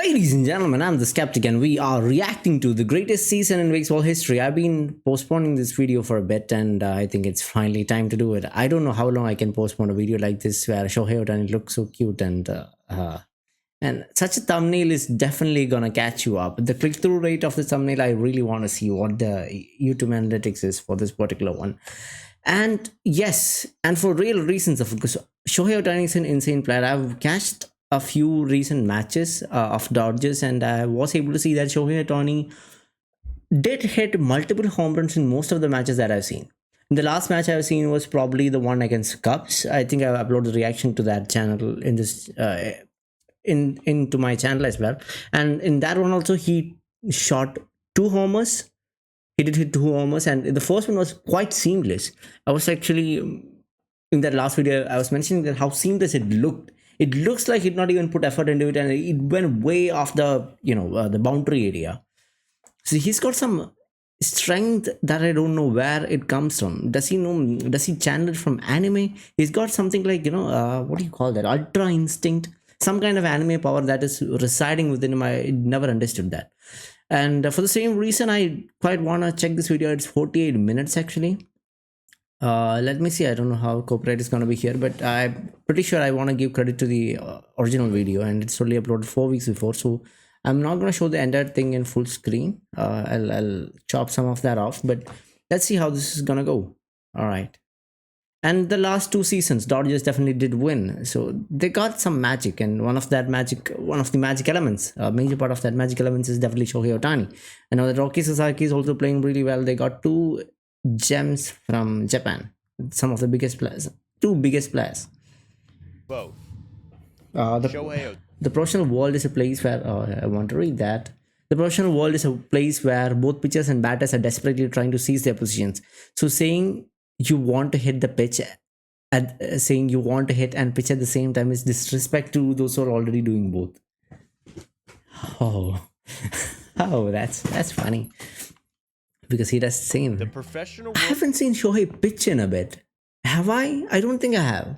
Ladies and gentlemen, I'm the Skeptic, and we are reacting to the greatest season in baseball history. I've been postponing this video for a bit, and I think it's finally time to do it. I don't know how long I can postpone a video like this where Shohei Ohtani looks so cute, and such a thumbnail is definitely gonna catch you up. The click-through rate of the thumbnail, I really want to see what the YouTube analytics is for this particular one. And yes, and for real reasons, of course, Shohei Ohtani is an insane player. I've catched a few recent matches of Dodgers, and I was able to see that Shohei Ohtani did hit multiple home runs in most of the matches that I've seen. The last match I've seen was probably the one against Cubs. I think I uploaded a reaction to that channel in this into my channel as well. And in that one also, he shot 2 homers. He did hit 2 homers, and the first one was quite seamless. I was actually in that last video, I was mentioning that how seamless it looked. It looks like it not even put effort into it, and it went way off the the boundary area. So he's got some strength that I don't know where it comes from. Does he channel it from anime? He's got something like what do you call that? Ultra instinct, some kind of anime power that is residing within him. I never understood that. And for the same reason, I quite want to check this video. It's 48 minutes actually. Let me see. I don't know how copyright is going to be here, but I'm pretty sure I want to give credit to the original video, and it's only uploaded 4 weeks before, so I'm not going to show the entire thing in full screen. I'll chop some of that off, but let's see how this is going to go. All right. And the last 2 seasons, Dodgers definitely did win, so they got some magic, and one of the magic elements, a major part of that magic elements is definitely Shohei Ohtani. And now that Rocky Sasaki is also playing really well. They got 2 gems from Japan, some of the biggest players, 2 biggest players. Both. The professional world is a place where I want to read that. The professional world is a place where both pitchers and batters are desperately trying to seize their positions. So saying you want to hit the pitch saying you want to hit and pitch at the same time is disrespect to those who are already doing both. Oh, that's funny. Because he does the same. The professional I haven't seen Shohei pitch in a bit. Have I? I don't think I have.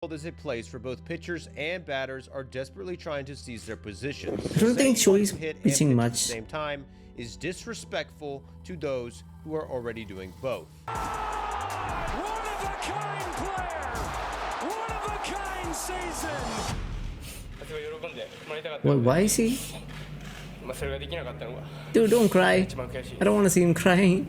world is a place where both pitchers and batters are desperately trying to seize their positions. I don't think Shohei's pitching much. At the same time is disrespectful to those who are already doing both. One of a kind player. One of a kind season. Why is he? Dude, don't cry. I don't want to see him crying.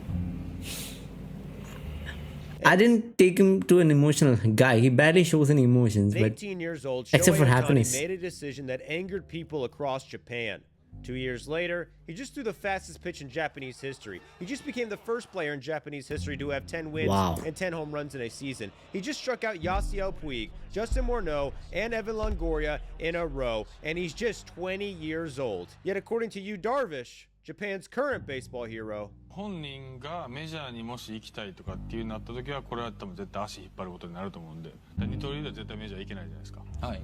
I didn't take him to an emotional guy. He barely shows any emotions, but 18 years old, except for Shohei Ohtani happiness. made a decision that angered people across Japan. 2 years later, he just threw the fastest pitch in Japanese history. He just became the first player in Japanese history to have 10 wins and 10 home runs in a season. He just struck out Yasiel Puig, Justin Morneau, and Evan Longoria in a row, and he's just 20 years old. Yet according to Yu Darvish, Japan's current baseball hero, 本人がメジャーにもし行きたいとかっていうなった時はこれは多分絶対足引っ張ることになると思うんで、二刀流では絶対メジャー行けないじゃないですか。はい。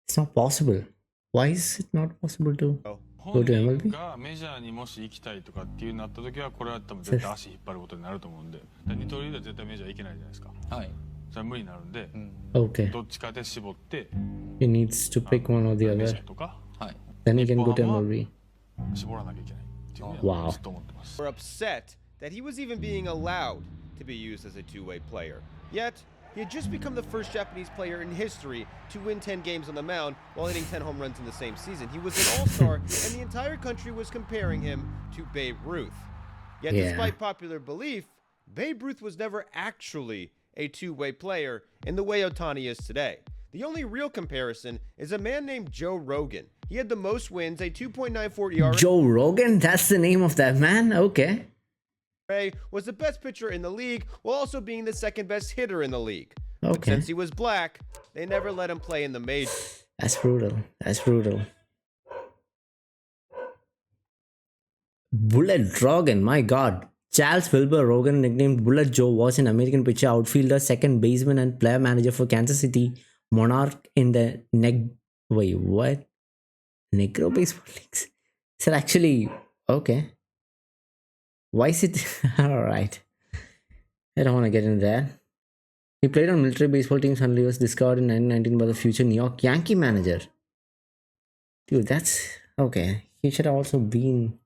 It's not possible. Why is it not possible to go to 本 MLB? 人がメジャーにもし行きたいとかっていうなった時はこれは多分絶対足引っ張ることになると思うんで、二刀流では絶対メジャー行けないじゃないですか。はい。それは無理になるんで、Okay. どっちかで絞って、 He needs to pick one or the メ other. ジャーとか、はい。 Then he can go to MLB. 絞らなきゃいけないっていうの Wow. はずっと思ってます。 were upset that he was even being allowed to be used as a two-way player. Yet, he had just become the first Japanese player in history to win 10 games on the mound while hitting 10 home runs in the same season. He was an all-star, and the entire country was comparing him to Babe Ruth. Yet, Yeah. despite popular belief, Babe Ruth was never actually a two-way player in the way Ohtani is today. The only real comparison is a man named Joe Rogan. He had the most wins, a 2.94 ERA. Joe Rogan? That's the name of that man? Okay. Was the best pitcher in the league while also being the second best hitter in the league. But Okay. since he was black, they never let him play in the majors. That's brutal. That's brutal. Bullet Rogan, my god. Charles Wilbur Rogan, nicknamed Bullet Joe, was an American pitcher, outfielder, second baseman, and player manager for Kansas City Monarch in the Negro baseball leagues. Is that actually okay? Why is it alright? I don't want to get into that. He played on military baseball teams until he was discovered in 1919 by the future New York Yankee manager. Dude, that's okay. He should have also been.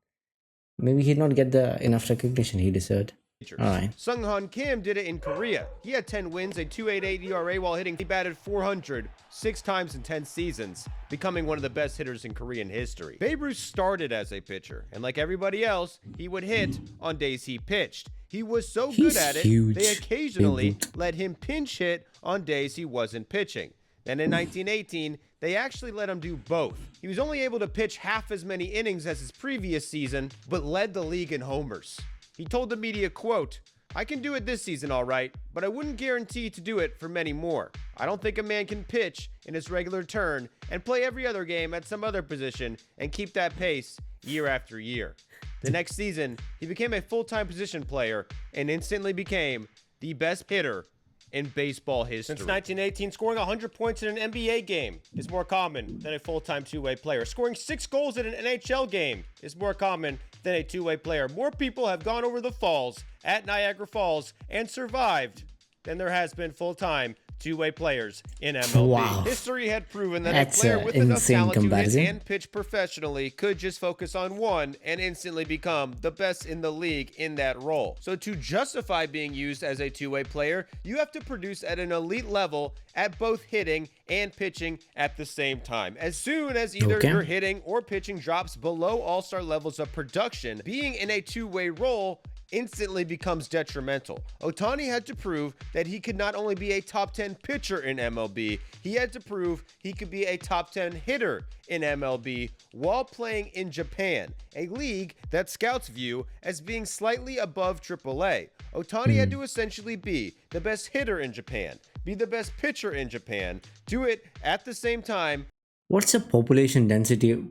Maybe he did not get the enough recognition he deserved. All right. Sung-Han Kim did it in Korea. He had 10 wins, a 2.88 ERA while hitting. He batted 400 6 times in 10 seasons, becoming one of the best hitters in Korean history. Babe Ruth started as a pitcher, and like everybody else, he would hit on days he pitched. He was so good at it, they occasionally let him pinch hit on days he wasn't pitching. Then in 1918, they actually let him do both. He was only able to pitch half as many innings as his previous season, but led the league in homers. He told the media, quote, "I can do it this season all right, but I wouldn't guarantee to do it for many more. I don't think a man can pitch in his regular turn and play every other game at some other position and keep that pace year after year." The next season, he became a full-time position player and instantly became the best hitter in baseball history. Since 1918, scoring 100 points in an NBA game is more common than a full-time two-way player. Scoring 6 goals in an NHL game is more common than a two-way player. More people have gone over the falls at Niagara Falls and survived than there has been full-time two-way players in MLB. Wow. History had proven that That's a player with enough talent comparison. to hit and pitch professionally could just focus on one and instantly become the best in the league in that role. So to justify being used as a two-way player, you have to produce at an elite level at both hitting and pitching at the same time. As soon as either your hitting or pitching drops below all-star levels of production, being in a two-way role instantly becomes detrimental. Ohtani had to prove that he could not only be a top 10 pitcher in MLB, he had to prove he could be a top 10 hitter in MLB while playing in Japan, a league that scouts view as being slightly above AAA. Ohtani had to essentially be the best hitter in Japan, be the best pitcher in Japan, do it at the same time. What's the population density?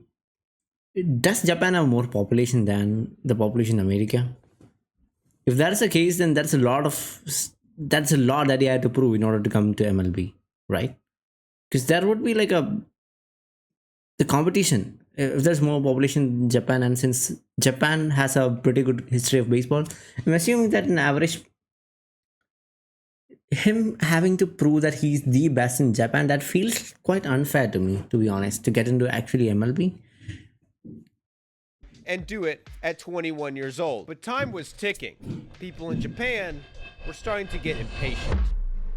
Does Japan have more population than the population in America? If that's the case, then that's a lot that he had to prove in order to come to MLB, right? Because there would be like the competition. If there's more population in Japan, and since Japan has a pretty good history of baseball, I'm assuming that an average, him having to prove that he's the best in Japan, that feels quite unfair to me, to be honest, to get into actually MLB. And do it at 21 years old. But time was ticking. People in Japan were starting to get impatient.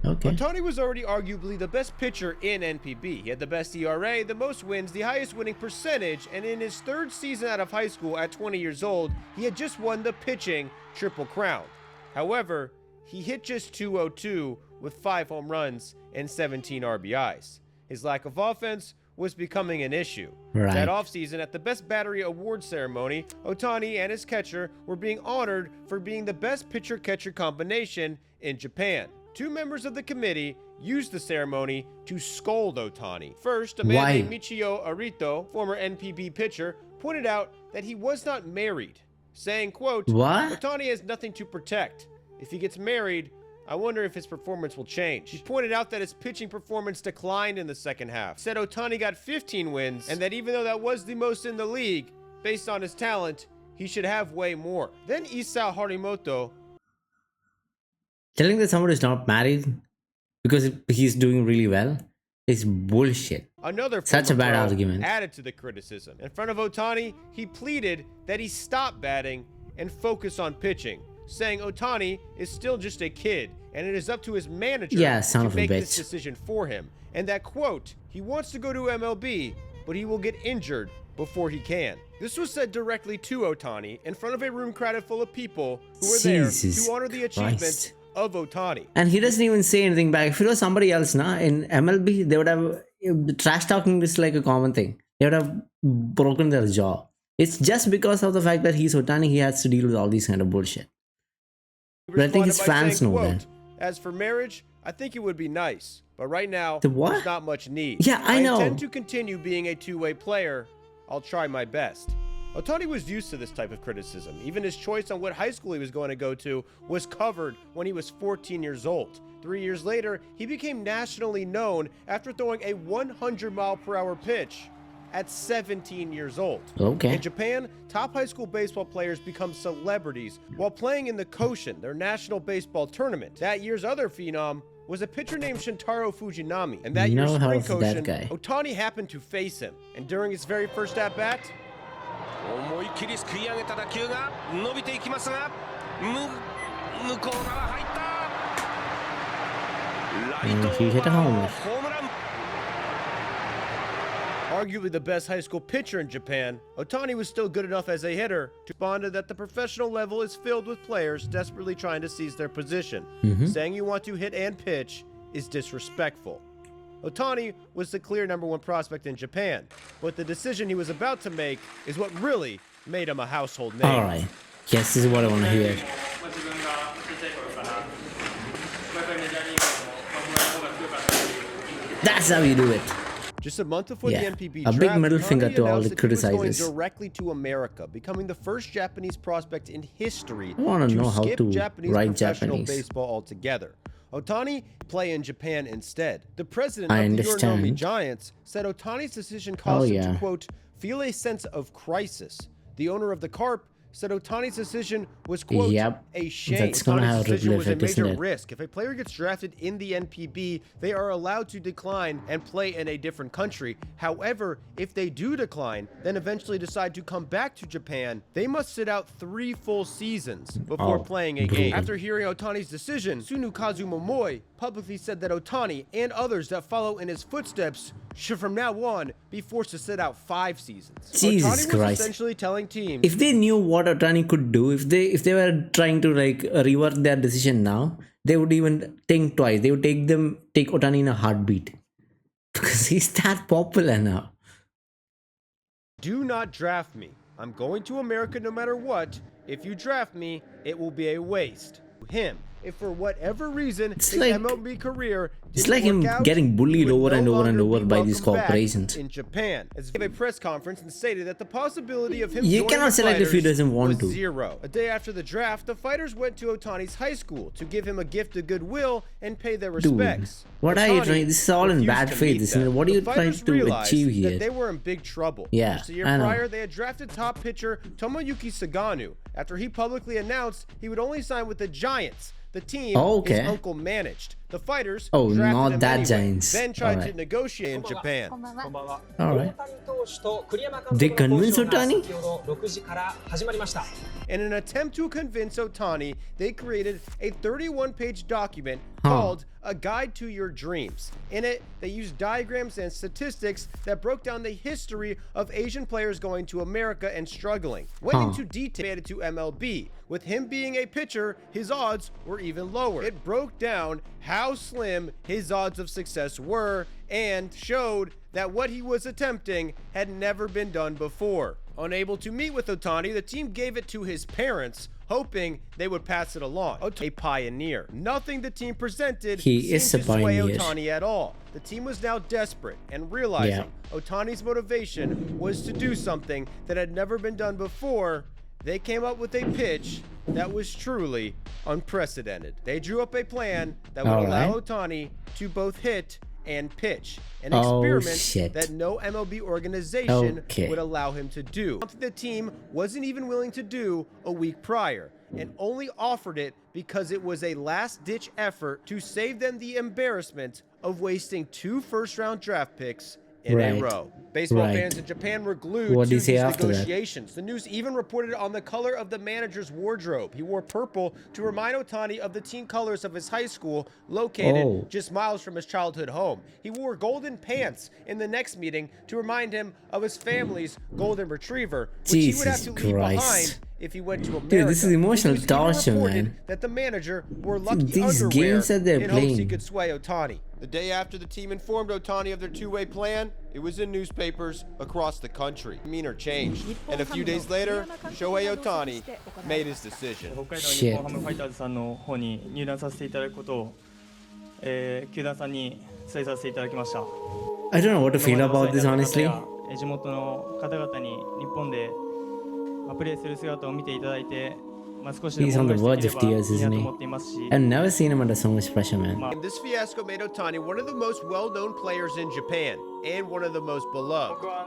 Okay. Ohtani was already arguably the best pitcher in NPB. He had the best ERA, the most wins, the highest winning percentage, and in his 3rd season out of high school at 20 years old, he had just won the pitching Triple Crown. However, he hit just .202 with 5 home runs and 17 RBIs. His lack of offense was becoming an issue. Right. That offseason, at the Best Battery Award ceremony, Ohtani and his catcher were being honored for being the best pitcher-catcher combination in Japan. 2 members of the committee used the ceremony to scold Ohtani. First, a man named Michio Arito, former NPB pitcher, pointed out that he was not married, saying, quote, "Ohtani has nothing to protect. If he gets married, I wonder if his performance will change." He pointed out that his pitching performance declined in the second half. Said Ohtani got 15 wins, and that even though that was the most in the league, based on his talent, he should have way more. Then Isao Harimoto, telling that someone is not married because he's doing really well is bullshit. Another such a bad argument, added to the criticism. In front of Ohtani, he pleaded that he stop batting and focus on pitching, saying Ohtani is still just a kid and it is up to his manager to make this decision for him, and that, quote, "he wants to go to MLB, but he will get injured before he can." This was said directly to Ohtani in front of a room crowded full of people who were there to honor the achievements of Ohtani. And he doesn't even say anything back. If it was somebody else, in MLB, they would have, trash talking is like a common thing. They would have broken their jaw. It's just because of the fact that he's Ohtani, he has to deal with all these kind of bullshit. But I think his fans know that. "As for marriage, I think it would be nice, but right now, there's not much need. Yeah, I know. I intend to continue being a two-way player. I'll try my best." Ohtani was used to this type of criticism. Even his choice on what high school he was going to go to was covered when he was 14 years old. 3 years later, he became nationally known after throwing a 100-mile-per-hour pitch at 17 years old. In Japan, top high school baseball players become celebrities while playing in the Koshin, their national baseball tournament. That year's other phenom was a pitcher named Shintaro Fujinami. And that Never year's heard spring of that Koshin, guy. Ohtani happened to face him. And during his very first at-bat, 思いっきりすくい上げた打球が伸びていきますが向こう側入ったライト he hit a homer. ホームラン arguably the best high school pitcher in Japan, Ohtani was still good enough as a hitter to respond that the professional level is filled with players desperately trying to seize their position. Saying you want to hit and pitch is disrespectful. Ohtani was the clear #1 prospect in Japan, but the decision he was about to make is what really made him a household name. Alright. Yes, this is what I want to hear. That's how you do it. Just a month before Yeah. the NPB A draft, big middle finger Ohtani to all announced the that he was going criticizers. directly to America, becoming the first Japanese prospect in history I wanna know how skip to Japanese write professional Japanese. baseball altogether. Ohtani play in Japan instead. The president I of the Yorinomi understand. Giants said Ohtani's decision caused him yeah. to, quote, feel a sense of crisis. The owner of the Carp said Ohtani's decision was, quote, Yep. a shame. That's gonna Ohtani's have a decision ripple was a effect, isn't major it? risk. If a player gets drafted in the NPB, they are allowed to decline and play in a different country. However, if they do decline, then eventually decide to come back to Japan, they must sit out 3 full seasons before playing a game. brutal. After hearing Ohtani's decision, Tsunukazu Momoi publicly said that Ohtani and others that follow in his footsteps should from now on be forced to sit out 5 seasons. Jesus Ohtani was Christ. essentially telling teams, If they knew what Ohtani could do, if they were trying to like revert their decision now, they would even think twice. They would take Ohtani in a heartbeat because he's that popular now. do not draft me. I'm going to America no matter what. If you draft me, it will be a waste. Him, if for whatever reason his like- MLB career It's didn't like him work out, getting bullied he would over and no over and longer over be by these welcome back corporations. in Japan. As he gave a press conference and stated that the possibility of him You joining cannot the select if he fighters doesn't want was to. 0. A day after the draft, the fighters went to Ohtani's high school to give him a gift of goodwill and pay their Dude, respects. what are you Ohtani trying? This is all in refused bad to faith, meet isn't them. it? What are you The trying fighters to realized achieve that here? they were in big trouble. Yeah, Just a year I know. prior, they had drafted top pitcher Tomoyuki Saganu after he publicly announced he would only sign with the Giants, the team Okay. his uncle managed. The fighters Oh, drafted not him that anyway, Giants. then tried to Alright. negotiate in Japan. Alright. They convinced Ohtani? In an attempt to convince Ohtani, they created a 31-page document called A Guide to Your Dreams. In it, they used diagrams and statistics that broke down the history of Asian players going to America and struggling. Went into detail added to MLB. With him being a pitcher, his odds were even lower. It broke down how slim his odds of success were and showed that what he was attempting had never been done before. Unable to meet with Ohtani, the team gave it to his parents, hoping they would pass it along. A pioneer. Nothing the team presented He is seemed a to sway pioneer. Ohtani at all. The team was now desperate and realizing Ohtani's motivation was to do something that had never been done before. They came up with a pitch that was truly unprecedented. They drew up a plan that would allow Ohtani to both hit and pitch, an experiment shit. that no MLB organization Okay. would allow him to do. Something the team wasn't even willing to do a week prior, and only offered it because it was a last-ditch effort to save them the embarrassment of wasting 2 first-round draft picks in a Right. row. Baseball Right. fans in Japan were glued What to did he these say after that? negotiations. The news even reported on the color of the manager's wardrobe. He wore purple to remind Ohtani of the team colors of his high school, located just miles from his childhood home. He wore golden pants in the next meeting to remind him of his family's golden retriever, which he would have Jesus to leave behind Christ. if he went to America. Dude, this is emotional The news even torture, reported man. that the manager wore lucky These underwear games that they're in hopes he playing. could sway Ohtani. The day after the team informed Ohtani of their 2-way plan, it was in newspapers across the country. Demeanor changed, and a few days later, Shohei Ohtani made his decision. 北海道日本ハムファイターズさんの方に入団させていただくことを、球団さんに伝えさせていただきました。 I don't know what to feel about this, honestly. 地元の方々に日本でプレーする姿を見ていただいて、少しでも He's on the 恩返 verge し of できれば tears, いいな isn't と he? 思っていますし、 I've never seen him under so much pressure, man. And this fiasco made Ohtani one of the most well-known players in Japan and one of the most beloved. 僕は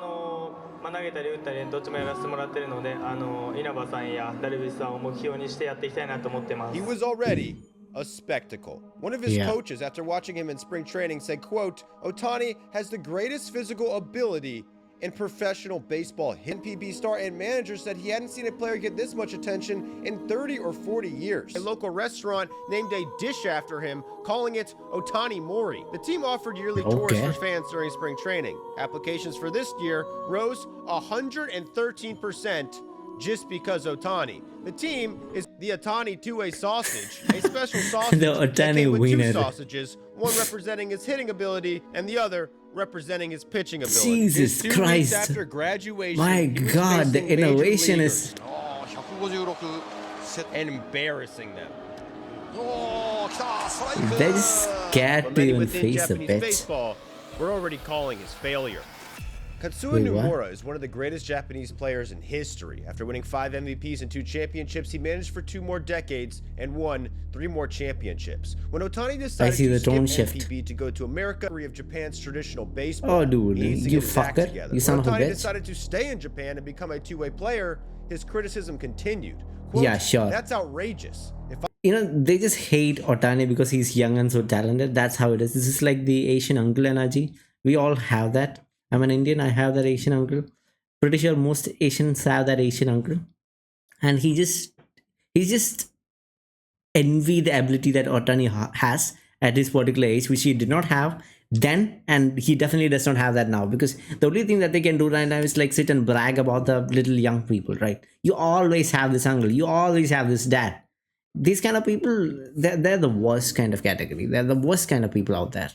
投げたり打ったりどっちもやらせてもらってるので、稲葉さんやダルビッシュさんを目標にしてやっていきたいなと思ってます。 He was already a spectacle. One of his coaches, after watching him in spring training, said, quote, "Ohtani has the greatest physical ability in professional baseball." NPB star and manager said he hadn't seen a player get this much attention in 30 or 40 years. A local restaurant named a dish after him, calling it Ohtani Mori. The team offered yearly tours for fans during spring training. Applications for this year rose 113% just because Ohtani. The team is the Ohtani two-way sausage, a special sausage that came with two sausages, one representing his hitting ability and the other representing his pitching ability. Jesus Christ. After graduation, my God, the innovation is and embarrassing them. they're just scared to even face the pitch. Baseball, we're already calling his failure. Katsuya Nomura is one of the greatest Japanese players in history. After winning 5 MVPs and 2 championships, he managed for 2 more decades and won 3 more championships. When Ohtani decided to skip NPB to go to America of Japan's traditional baseball, you fucker, you son of a bitch. Ohtani decided to stay in Japan and become a two-way player. His criticism continued. Quote, yeah, sure. That's outrageous. They just hate Ohtani because he's young and so talented. That's how it is. This is like the Asian uncle energy. We all have that. I'm an Indian, I have that Asian uncle. Pretty sure most Asians have that Asian uncle. And he just envy the ability that Ohtani has at his particular age, which he did not have then, and he definitely does not have that now. Because the only thing that they can do right now is like sit and brag about the little young people, right? You always have this uncle, you always have this dad. These kind of people, they're the worst kind of category. They're the worst kind of people out there.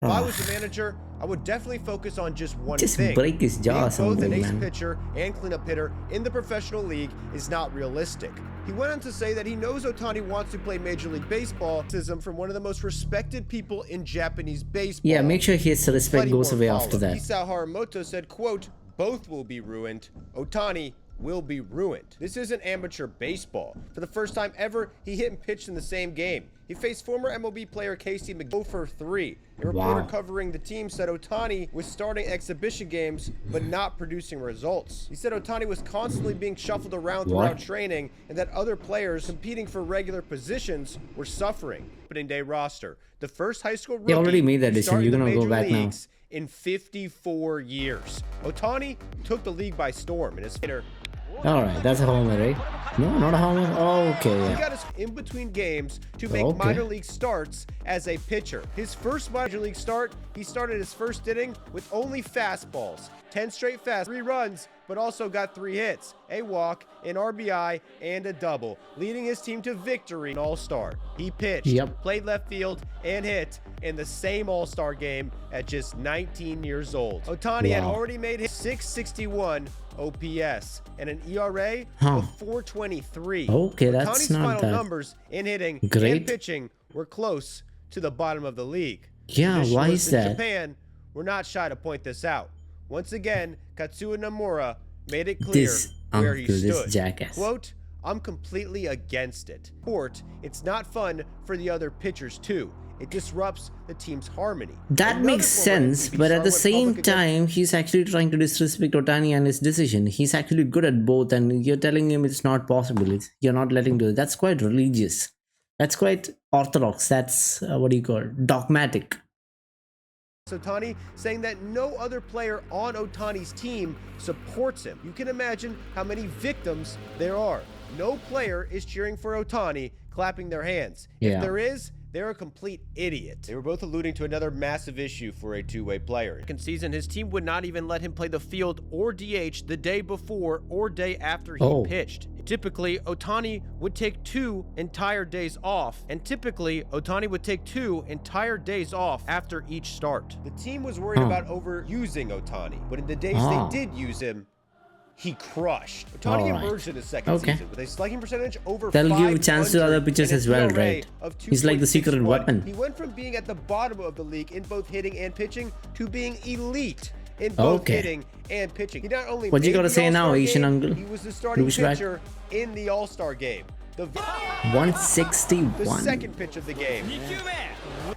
If I was the manager, I would definitely focus on just one thing. Just break his jaw or something, both an ace man. pitcher and cleanup hitter in the professional league is not realistic. He went on to say that he knows Ohtani wants to play Major League Baseball. From one of the most respected people in Japanese baseball. Yeah, make sure his respect goes away after that. Isao Haramoto said, quote, "Both will be ruined. Ohtani will be ruined." This isn't amateur baseball. For the first time ever, he hit and pitched in the same game. He faced former MLB player Casey McGill for 3. A reporter covering the team said Ohtani was starting exhibition games but not producing results. He said Ohtani was constantly being shuffled around throughout training and that other players competing for regular positions were suffering. Opening day roster. The first high school rookie they already made that decision. You're gonna go back now. In 54 years. Ohtani took the league by storm in his hitter. Alright, that's a homer, right? No, not a homer. Oh, okay, yeah. He got us in between games to make minor league starts as a pitcher. His first minor league start, he started his first inning with only fastballs. 10 straight fast, 3 runs, but also got 3 hits, a walk, an RBI, and a double, leading his team to victory in All-Star. He pitched, played left field, and hit in the same All-Star game at just 19 years old. Ohtani had already made his 661 OPS and an ERA of 4.23. Okay, that's Ohtani's not final that numbers in hitting and pitching were close to the bottom of the league. Yeah, why is that? Japan, we're not shy to point this out. Once again, Katsuya Nomura made it clear where he stood. This jackass. Quote, "I'm completely against it. It's not fun for the other pitchers too. It disrupts the team's harmony." That makes sense, but at the same time, he's actually trying to disrespect Ohtani and his decision. He's actually good at both, and you're telling him it's not possible. You're not letting do it. That's quite religious. That's quite orthodox. That's what do you call it? Dogmatic. Ohtani saying that no other player on Ohtani's team supports him. You can imagine how many victims there are. No player is cheering for Ohtani, clapping their hands. If there is, they're a complete idiot. They were both alluding to another massive issue for a two-way player. Second season, his team would not even let him play the field or DH the day before or day after he pitched. Typically, Ohtani would take 2 entire days off, and typically, Ohtani would take 2 entire days off after each start. The team was worried about overusing Ohtani, but in the days they did use him, he crushed. Ohtani emerged in his second season with a slugging percentage over 500. That'll give a chance to other pitchers as well, right? He's like the secret weapon. He went from being at the bottom of the league in both hitting and pitching to being elite in both hitting and pitching. He not only what you gotta say now, Asian uncle? He was the starting pitcher in the All-Star game. The 161. The second pitch of the game.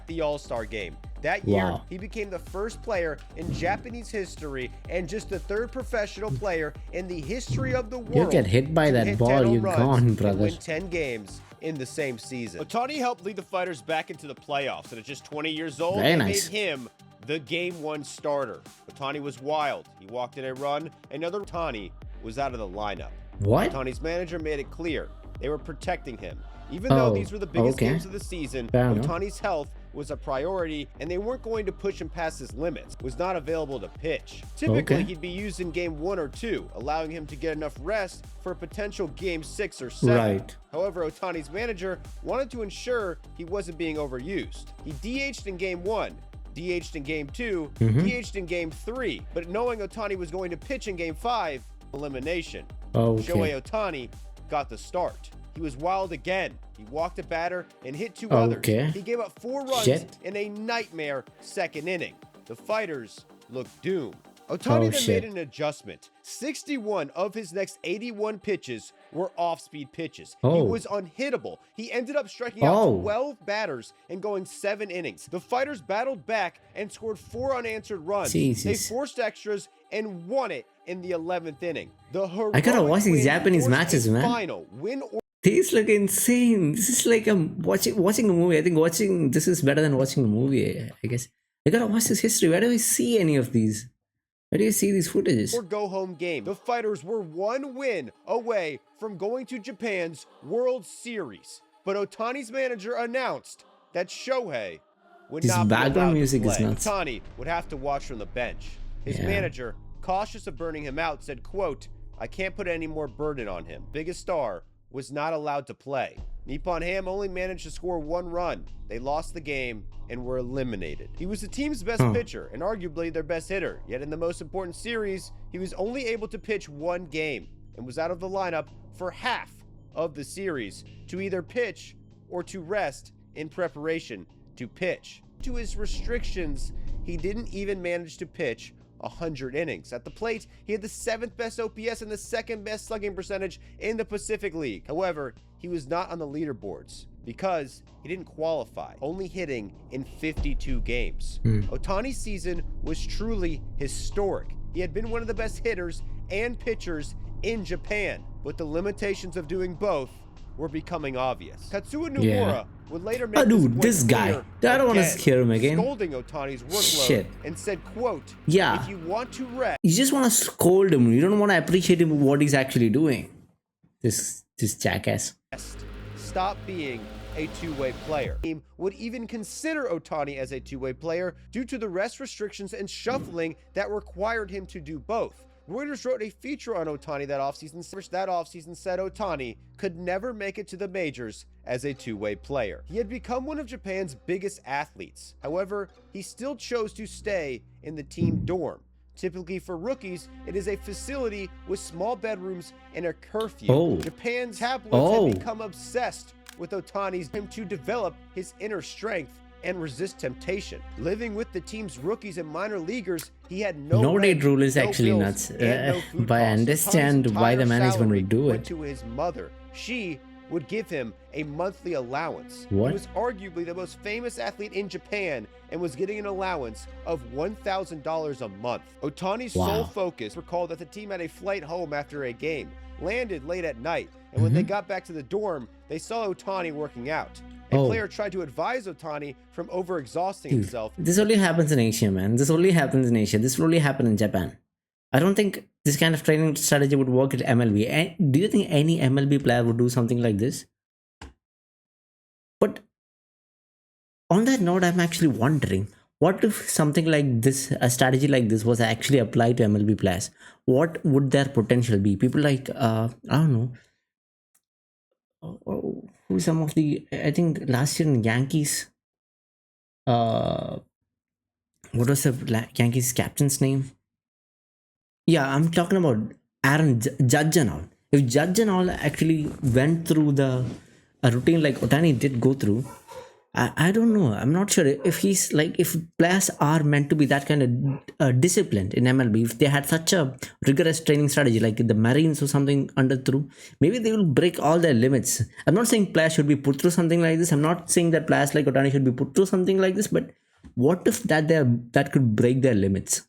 The All-Star game. That year, he became the first player in Japanese history and just the 3rd professional player in the history of the world. You get hit by that ball, you're gone, brother. Win 10 games in the same season. Ohtani helped lead the Fighters back into the playoffs, and at just 20 years old, Very they nice. made him the Game 1 starter. Ohtani was wild. He walked in a run. Another Ohtani was out of the lineup. What? Ohtani's manager made it clear they were protecting him. Even though these were the biggest games of the season, Ohtani's health was a priority, and they weren't going to push him past his limits. Was not available to pitch. Typically, he'd be used in game 1 or 2, allowing him to get enough rest for a potential game 6 or 7. Right. However, Ohtani's manager wanted to ensure he wasn't being overused. He DH'd in game 1, DH'd in game 2, DH'd in game 3, but knowing Ohtani was going to pitch in game 5, elimination. Shohei Ohtani got the start. He was wild again. He walked a batter and hit 2 others. He gave up 4 runs in a nightmare second inning. The Fighters looked doomed. Ohtani then made an adjustment. 61 of his next 81 pitches were off-speed pitches. He was unhittable. He ended up striking out 12 batters and going 7 innings. The Fighters battled back and scored 4 unanswered runs. They forced extras and won it in the 11th inning. I gotta watch these Japanese matches, man. Final win or These look insane. This is like I'm watching a movie. I think watching this is better than watching a movie, I guess. I gotta watch this history. Where do I see any of these? Where do you see these footages? or go home game. The Fighters were 1 win away from going to Japan's World Series. But Ohtani's manager announced that Shohei would This not be allowed background to music is play. nuts. Ohtani would have to watch from the bench. His manager, cautious of burning him out, said, quote, "I can't put any more burden on him." Biggest star was not allowed to play. Nippon Ham only managed to score 1 run. They lost the game and were eliminated. He was the team's best pitcher and arguably their best hitter, yet in the most important series, he was only able to pitch 1 game and was out of the lineup for half of the series to either pitch or to rest in preparation to pitch. To his restrictions, he didn't even manage to pitch 100 innings. At the plate, he had the 7th best OPS and the 2nd best slugging percentage in the Pacific League. However, he was not on the leaderboards because he didn't qualify, only hitting in 52 games. Ohtani's season was truly historic. He had been one of the best hitters and pitchers in Japan, but the limitations of doing both were becoming obvious. Tatsuya Nomura would later make this guy. I don't want to scare him again. Scolding Ohtani's workload and said, quote, "If you want to rest, you just want to scold him. You don't want to appreciate him what he's actually doing. This jackass. stop being a two-way player." The team would even consider Ohtani as a two-way player due to the rest restrictions and shuffling that required him to do both. Reuters wrote a feature on Ohtani that offseason said Ohtani could never make it to the majors as a two-way player. He had become one of Japan's biggest athletes. However, he still chose to stay in the team dorm. Typically for rookies, it is a facility with small bedrooms and a curfew. Japan's tabloids had become obsessed with Ohtani's him to develop his inner strength and resist temptation. Living with the team's rookies and minor leaguers, he had no date rule is actually bills, nuts. no food But I costs. understand Ohtani's why the entire management salary would do went it. to his mother. She would give him a monthly allowance. What? He was arguably the most famous athlete in Japan and was getting an allowance of $1,000 a month. Ohtani's sole focus recalled that the team had a flight home after a game, landed late at night, and when they got back to the dorm, they saw Ohtani working out. A player tried to advise Ohtani from overexhausting himself. This only happens in Asia, man. This only happens in Asia. This will only happen in Japan. I don't think this kind of training strategy would work at MLB. Do you think any MLB player would do something like this? But on that note, I'm actually wondering, what if something like this, a strategy like this was actually applied to MLB players? What would their potential be? People like, I don't know, who some of the, I think last year in Yankees, what was the Yankees captain's name? Yeah, I'm talking about Aaron Judge and all. If Judge and all actually went through a routine like Ohtani did go through, I don't know. I'm not sure if he's like, if players are meant to be that kind of disciplined in MLB, if they had such a rigorous training strategy like the Marines or something under through, maybe they will break all their limits. I'm not saying players should be put through something like this. I'm not saying that players like Ohtani should be put through something like this, but what if that could break their limits?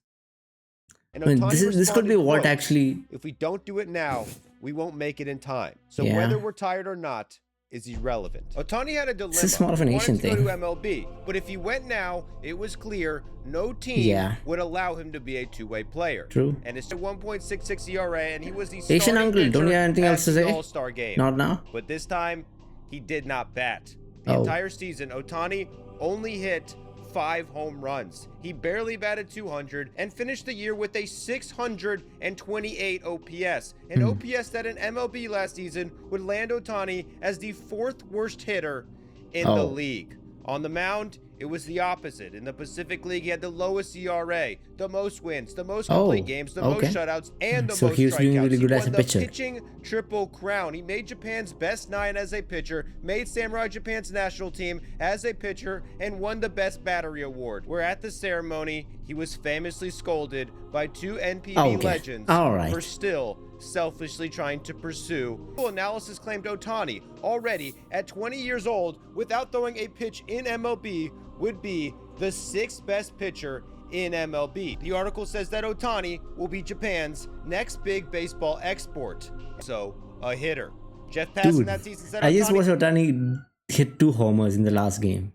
And I mean, this could be what actually. If we don't do it now, we won't make it in time. So whether we're tired or not, is irrelevant. Ohtani had a dilemma. This is more of an He wanted Asian to go thing. to MLB, but if he went now, it was clear no team would allow him to be a two-way player. True. And it's a 1.66 ERA, and he was the Asian starting uncle, don't you pitcher have anything at else to the say? All-Star game. Not now? But this time, he did not bat. The entire season, Ohtani only hit 5 home runs. He barely batted 200 and finished the year with a 628 OPS, an OPS that in MLB last season would land Ohtani as the 4th worst hitter in the league. On the mound, it was the opposite. In the Pacific League, he had the lowest ERA, the most wins, the most complete games, the most shutouts, and the most strikeouts. So he was doing really good as a pitcher. He won the pitching triple crown. He made Japan's best 9 as a pitcher, made Samurai Japan's national team as a pitcher, and won the best battery award. Where at the ceremony, he was famously scolded by 2 NPB legends for still selfishly trying to pursue. Analysis claimed Ohtani, already at 20 years old, without throwing a pitch in MLB, would be the 6th best pitcher in MLB. The article says that Ohtani will be Japan's next big baseball export. So, a hitter. Jeff Passan that season said I just watched Ohtani hit 2 homers in the last game.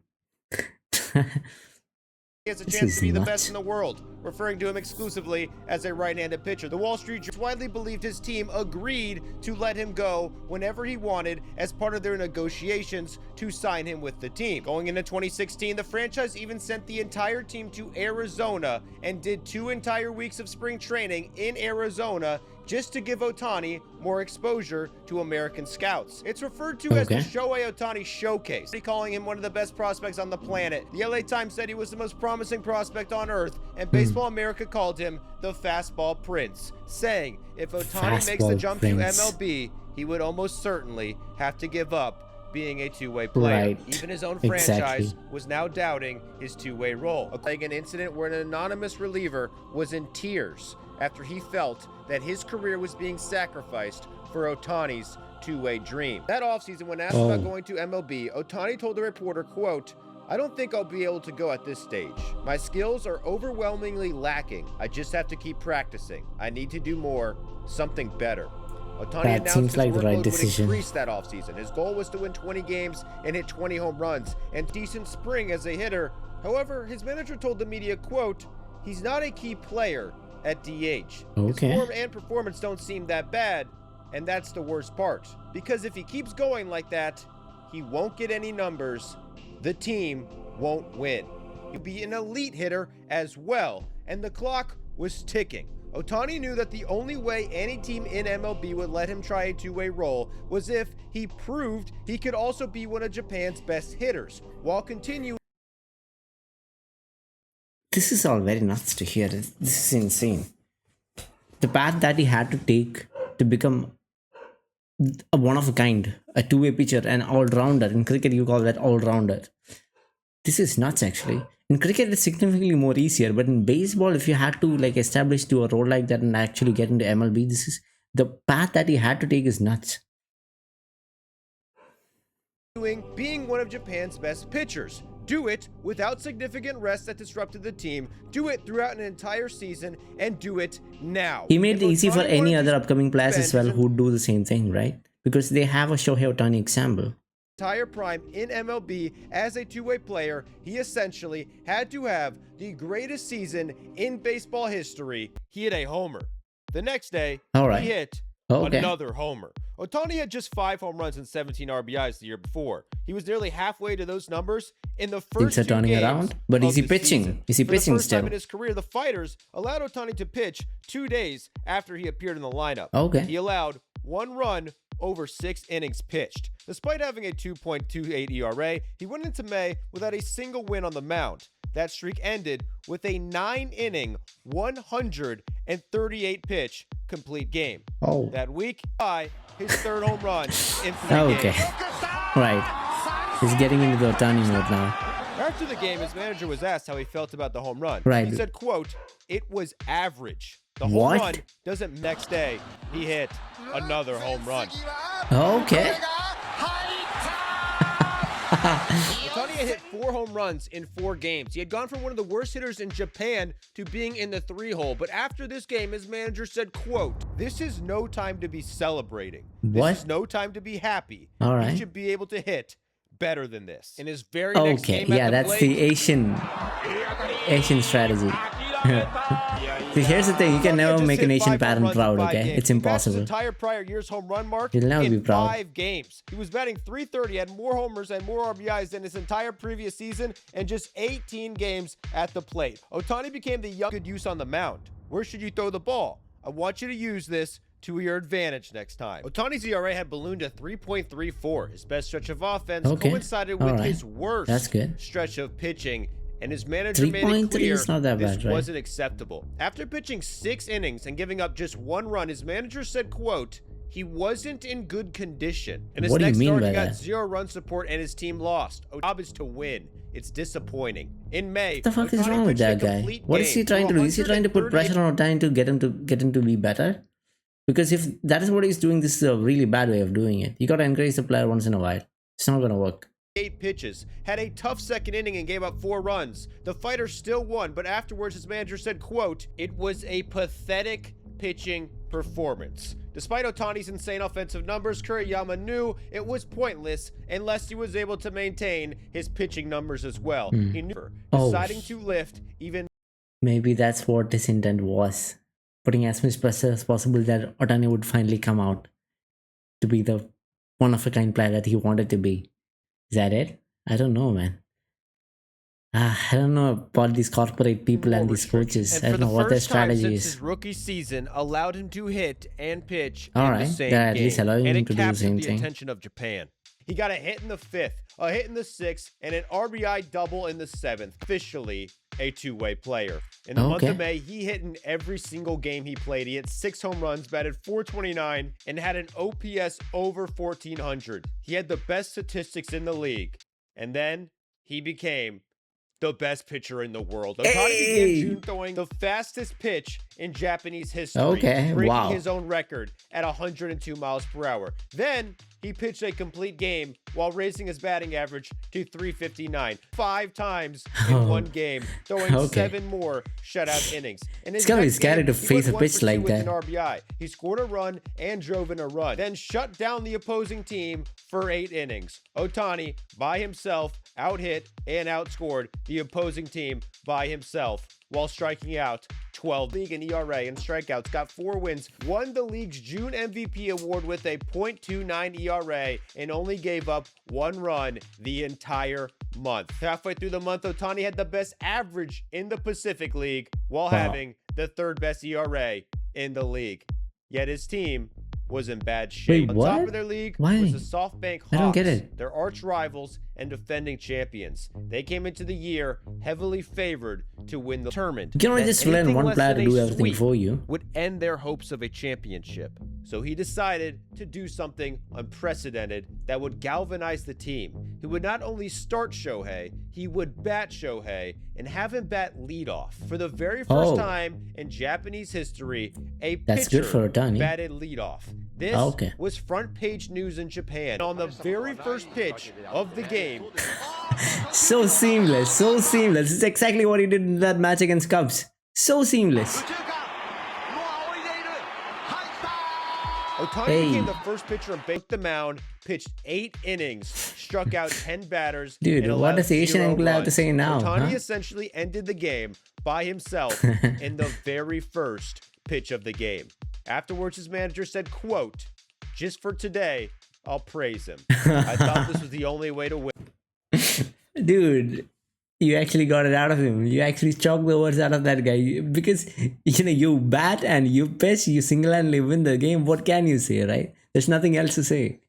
He has a chance to be the best in the world, referring to him exclusively as a right-handed pitcher. The Wall Street Journal widely believed his team agreed to let him go whenever he wanted as part of their negotiations to sign him with the team. Going into 2016, the franchise even sent the entire team to Arizona and did 2 entire weeks of spring training in Arizona just to give Ohtani more exposure to American scouts. It's referred to as the Shohei Ohtani Showcase, calling him one of the best prospects on the planet. The LA Times said he was the most promising prospect on earth, and Baseball America called him the Fastball Prince, saying if Ohtani makes the jump to MLB, he would almost certainly have to give up being a two-way player. Even his own franchise was now doubting his two-way role. Like an incident where an anonymous reliever was in tears after he felt that his career was being sacrificed for Ohtani's two-way dream. That offseason, when asked about going to MLB, Ohtani told the reporter, quote, "I don't think I'll be able to go at this stage. My skills are overwhelmingly lacking. I just have to keep practicing. I need to do more, something better." Ohtani announced his workload would increase that offseason. His goal was to win 20 games and hit 20 home runs and decent spring as a hitter. However, his manager told the media, quote, "He's not a key player at DH. His form and performance don't seem that bad, and that's the worst part. Because if he keeps going like that, he won't get any numbers. The team won't win. He'll be an elite hitter as well, and the clock was ticking." Ohtani knew that the only way any team in MLB would let him try a two-way role was if he proved he could also be one of Japan's best hitters, while continuing. This is all very nuts to hear. This is insane. The path that he had to take to become a one of a kind, a two-way pitcher, an all-rounder. In cricket, you call that all-rounder. This is nuts, actually. In cricket, it's significantly more easier, but in baseball, if you had to like establish to a role like that and actually get into MLB, this is the path that he had to take is nuts. Being one of Japan's best pitchers. Do it without significant rest that disrupted the team. Do it throughout an entire season, and do it now. He made it easy for any other upcoming players as well who do the same thing, right? Because they have a Shohei Ohtani example. Entire prime in MLB as a two-way player, he essentially had to have the greatest season in baseball history. He hit a homer. The next day, he hit another homer. Ohtani had just 5 home runs and 17 RBIs the year before. He was nearly halfway to those numbers in the first 2 games around, but is he pitching? Is he pitching still? For the first time in his career, the fighters allowed Ohtani to pitch 2 days after he appeared in the lineup. He allowed 1 run over 6 innings pitched. Despite having a 2.28 ERA, he went into May without a single win on the mound. That streak ended with a 9-inning, 138-pitch complete game. That week, his 3rd home run in 3 games. Right. He's getting into the Ohtani mode now. After the game, his manager was asked how he felt about the home run. He said, quote, "It was average. The home run doesn't." Next day, he hit another home run. Ohtani had hit 4 home runs in 4 games. He had gone from one of the worst hitters in Japan to being in the 3-hole. But after this game, his manager said, quote, "This is no time to be celebrating. What? This is no time to be happy. All right. You should be able to hit better than this." In his very next Okay, game at yeah, the that's plate, the Asian strategy. See, here's the thing: you can never just make an hit Asian 5 home parent runs in proud. 5 Okay, games. it's He matched his impossible. entire prior year's home run mark He'll never in be proud. 5 games. He was batting .330, had more homers and more RBIs than his entire previous season, and just 18 games at the plate. Ohtani became the young good use on the mound. Where should you throw the ball? I want you to use this to your advantage next time. Ohtani's ERA had ballooned to 3.34. His best stretch of offense Okay. coincided with Alright. his worst That's good. stretch of pitching, and his manager made it 3.3 clear is not that this bad, right? wasn't acceptable. After pitching 6 innings and giving up just 1 run, his manager said, quote, "He wasn't in good condition. In his What do you next mean start, by he got that? 0 run support and his team lost. Our job is to win. It's disappointing." In May, What the fuck is Ohtani wrong with pitched a that guy? complete What is he game, trying to do? Is he trying to put 138 pressure on Ohtani to get him to be better? Because if that is what he's doing, this is a really bad way of doing it. You gotta encourage the player once in a while. It's not gonna work. 8 pitches, had a tough second inning and gave up 4 runs. The fighter still won, but afterwards his manager said, quote, "It was a pathetic pitching performance." Despite Ohtani's insane offensive numbers, Kuriyama knew it was pointless unless he was able to maintain his pitching numbers as well. He knew deciding to lift even Maybe that's what his intent was. Putting as much pressure as possible that Ohtani would finally come out to be the one-of-a-kind player that he wanted to be. Is that it? I don't know, man. I don't know about these corporate people and these coaches. and I for don't the know what their first time strategy since is. his rookie season allowed him to hit and pitch All in right, the same they're at game, least allowing and him it to do the captured same the thing. attention of Japan. He got a hit in the 5th, a hit in the 6th, and an RBI double in the 7th. Officially a 2-way player. In the month Okay. of May, he hit in every single game he played. He hit 6 home runs, batted .429, and had an OPS over 1,400. He had the best statistics in the league. And then he became the best pitcher in the world. Ohtani began June throwing the fastest pitch in Japanese history, Okay, breaking wow. his own record at 102 miles per hour. Then he pitched a complete game while raising his batting average to 359, 5 times in one game, throwing Okay. 7 more shutout innings. In It's his gotta be next scary game, to he face went a 1 pitch for 2 like with an that. RBI. He scored a run and drove in a run, then shut down the opposing team for 8 innings. Ohtani, by himself, out-hit and outscored the opposing team by himself while striking out 12. League in ERA and strikeouts, got 4 wins, won the league's June MVP award with a .29 ERA, and only gave up 1 run the entire month. Halfway through the month, Ohtani had the best average in the Pacific League while having the 3rd best ERA in the league. Yet his team was in bad shape. Wait, On top what? of their league Why? was the SoftBank Hawks, I don't get it. their arch rivals and defending champions. They came into the year heavily favored to win the tournament. You cannot And just rely on anything one less player than to do a everything sweep for you. would end their hopes of a championship. So he decided to do something unprecedented that would galvanize the team. He would not only start Shohei, he would bat Shohei and have him bat leadoff. For the very first time in Japanese history, a That's pitcher good for Ohtani. batted leadoff. This Okay. was front page news in Japan. On the very first pitch of the game, So seamless, so seamless. It's exactly what he did in that match against Cubs. So seamless. Ohtani Hey. became the first pitcher and baked the mound, pitched 8 innings, struck out 10 batters. Dude, and what allowed does the Asian 0 uncle have to runs. say now, Ohtani huh? essentially ended the game by himself in the very first pitch of the game. Afterwards, his manager said, quote, "Just for today, I'll praise him. I thought this was the only way to win." Dude, you actually got it out of him. You actually chalked the words out of that guy. Because, you bat and you pitch, you single-handedly win the game. What can you say, right? There's nothing else to say.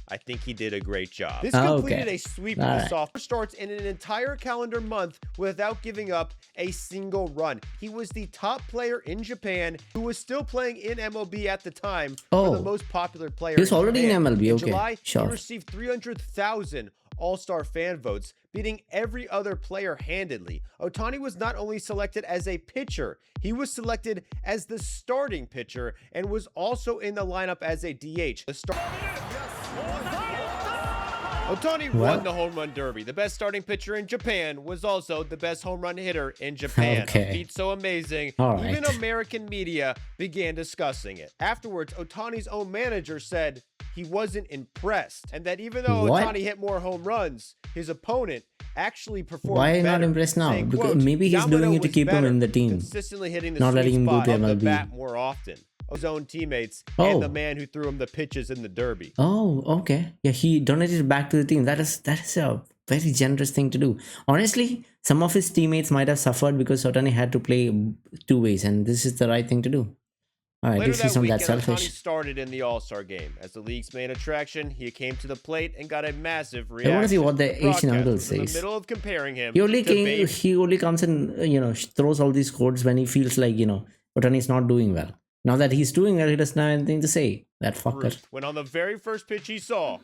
I think he did a great job. This Okay. completed a sweep of All the right. soft starts in an entire calendar month without giving up a single run. He was the top player in Japan who was still playing in MLB at the time for Oh. the most popular player. He was already in Japan. MLB, In okay, July, sure. he received 300,000 All-Star fan votes, beating every other player handedly. Ohtani was not only selected as a pitcher, he was selected as the starting pitcher and was also in the lineup as a DH. Ohtani won the home run derby. The best starting pitcher in Japan was also the best home run hitter in Japan. Okay. A feat so amazing, even American media began discussing it. Afterwards, Ohtani's own manager said he wasn't impressed, and that even though Ohtani hit more home runs, his opponent actually performed Why better. not impressed now? Saying, Because quote, maybe he's doing it to keep him in the team, consistently hitting the not sweet letting him go spot to of the MLB. bat more often. His own teammates and the man who threw him the pitches in the derby. Oh, okay. Yeah, he donated it back to the team. That is a very generous thing to do. Honestly, some of his teammates might have suffered because Ohtani had to play two ways, and this is the right thing to do. All right, Later this is not that selfish. Ohtani started in the All-Star game. As the league's main attraction, he came to the plate and got a massive reaction. I want to see what the Asian uncle was in the says. middle of comparing him He only to Babe. he only comes and throws all these quotes when he feels like Ohtani is not doing well. Now that he's doing well, he doesn't have anything to say. That fucker. When on the very first pitch he saw,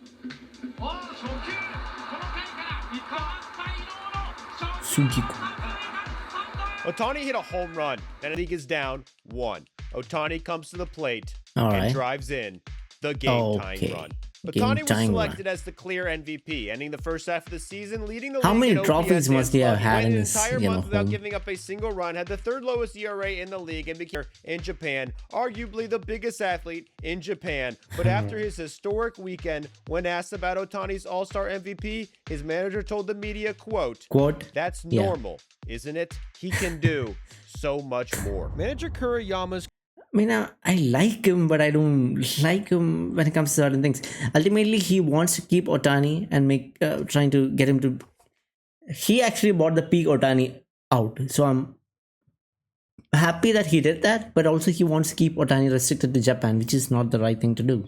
Ohtani hit a home run, and the league is down 1. Ohtani comes to the plate and drives in the game-tying run. Ohtani was selected as the clear MVP, ending the first half of the season, leading the league. How many in trophies OPS must he have had in his entire month without home? giving up a single run, had the third lowest ERA in the league, and became in Japan, arguably the biggest athlete in Japan. But after his historic weekend, when asked about Ohtani's All-Star MVP, his manager told the media, quote, "That's normal, isn't it? He can do so much more." Manager Kuriyama's I mean, I like him, but I don't like him when it comes to certain things. Ultimately, he wants to keep Ohtani and trying to get him to. He actually bought the peak Ohtani out, so I'm happy that he did that. But also, he wants to keep Ohtani restricted to Japan, which is not the right thing to do.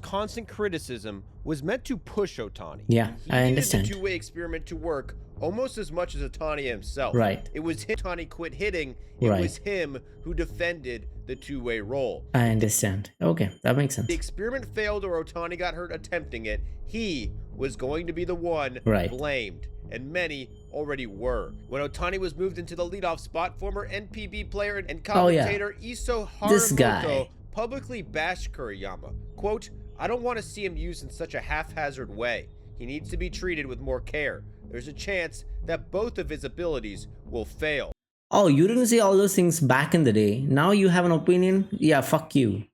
constant criticism was meant to push Ohtani. Yeah, I understand. The two-way experiment to work almost as much as Ohtani himself. Right. It was him. Ohtani quit hitting. It was him who defended the two-way role. I understand. Okay, that makes sense. The experiment failed or Ohtani got hurt attempting it. He was going to be the one blamed. And many already were. When Ohtani was moved into the leadoff spot, former NPB player and commentator Iso Haramoto publicly bashed Kuriyama. Quote, "I don't want to see him used in such a haphazard way. He needs to be treated with more care. There's a chance that both of his abilities will fail." Oh, you didn't say all those things back in the day. Now you have an opinion? Yeah, fuck you.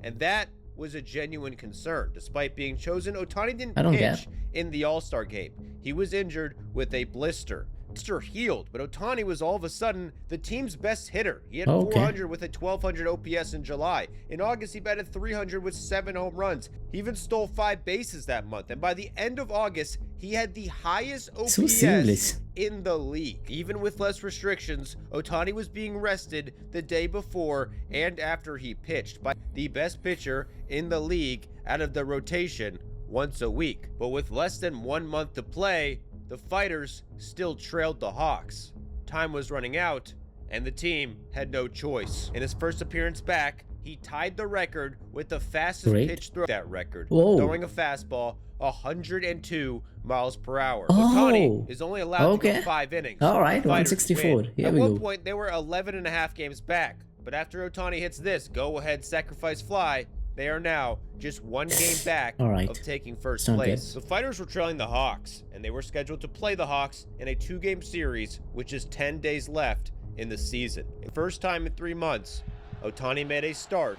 And that was a genuine concern. Despite being chosen, Ohtani didn't pitch in the All-Star game. He was injured with a blister. Blister healed, but Ohtani was all of a sudden the team's best hitter. He had 400 with a 1200 OPS in July. In August, he batted 300 with 7 home runs. He even stole 5 bases that month. And by the end of August, he had the highest OPS in the league. Even with less restrictions, Ohtani was being rested the day before and after he pitched by the best pitcher in the league out of the rotation once a week. But with less than 1 month to play, the Fighters still trailed the Hawks. Time was running out, and the team had no choice. In his first appearance back, he tied the record with the fastest pitch throw that record, throwing a fastball 102 miles per hour. Ohtani is only allowed to go 5 innings. All right, 164. At one point, they were 11 and a half games back, but after Ohtani hits this go-ahead sacrifice fly, they are now just 1 game back of taking first place. The Fighters were trailing the Hawks, and they were scheduled to play the Hawks in a 2-game series, which is 10 days left in the season. The first time in 3 months, Ohtani made a start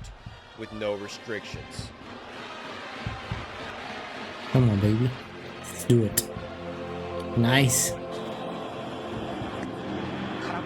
with no restrictions. Come on, baby. Let's do it. Nice.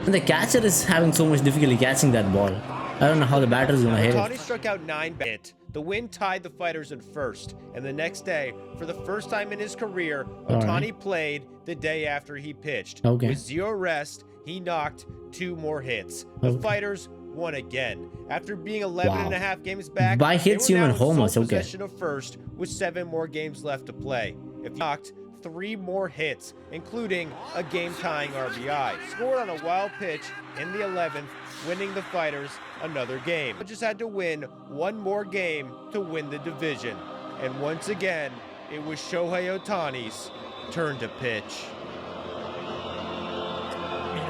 And the catcher is having so much difficulty catching that ball. I don't know how the batter is going to hit it. Ohtani struck out 9 bats. The win tied the Fighters in first. And the next day, for the first time in his career, Ohtani played the day after he pitched. With 0 rest, he knocked 2 more hits. The Fighters won again. After being 11 and a half games back, by hits, you mean homers. Possession of first with 7 more games left to play. If he knocked 3 more hits, including a game-tying RBI. Scored on a wild pitch in the 11th, winning the Fighters another game. Just had to win 1 more game to win the division. And once again, it was Shohei Ohtani's turn to pitch.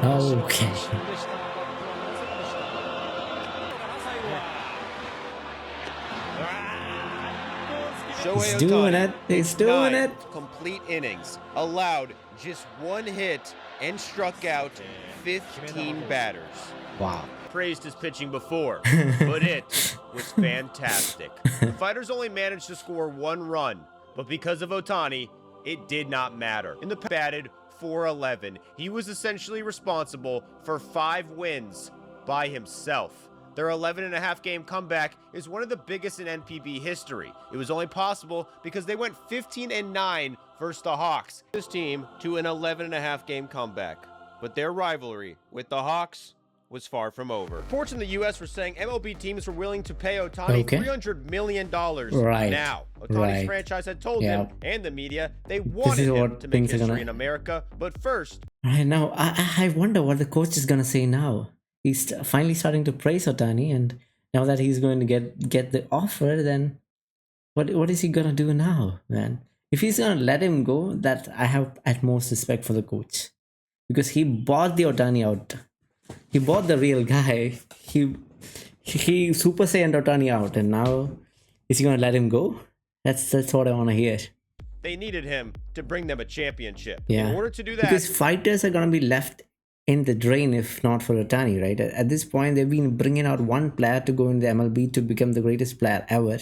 Okay. Shohei doing Ohtani it. He's doing 9 it. complete innings, allowed just one hit, and struck out 15 batters. Wow. Praised his pitching before, but it was fantastic. The Fighters only managed to score 1 run, but because of Ohtani, it did not matter. In the batted .411, he was essentially responsible for 5 wins by himself. Their 11.5 game comeback is one of the biggest in NPB history. It was only possible because they went 15-9 versus the Hawks. This team to an 11.5 game comeback, but their rivalry with the Hawks was far from over. Reports in the U.S. were saying MLB teams were willing to pay Ohtani $300 million now. Ohtani's franchise had told him and the media they wanted him to make history in America, but first. Right now, I wonder what the coach is gonna say now. He's finally starting to praise Ohtani, and now that he's going to get the offer, then what is he gonna do now, man? If he's gonna let him go, that I have at most respect for the coach, because he bought the Ohtani out. He bought the real guy. He Super Saiyan Ohtani out, and now is he gonna let him go? That's what I want to hear. They needed him to bring them a championship. Yeah. In order to do that, because fighters are gonna be left in the drain if not for Ohtani, right? At this point, they've been bringing out one player to go in the MLB to become the greatest player ever.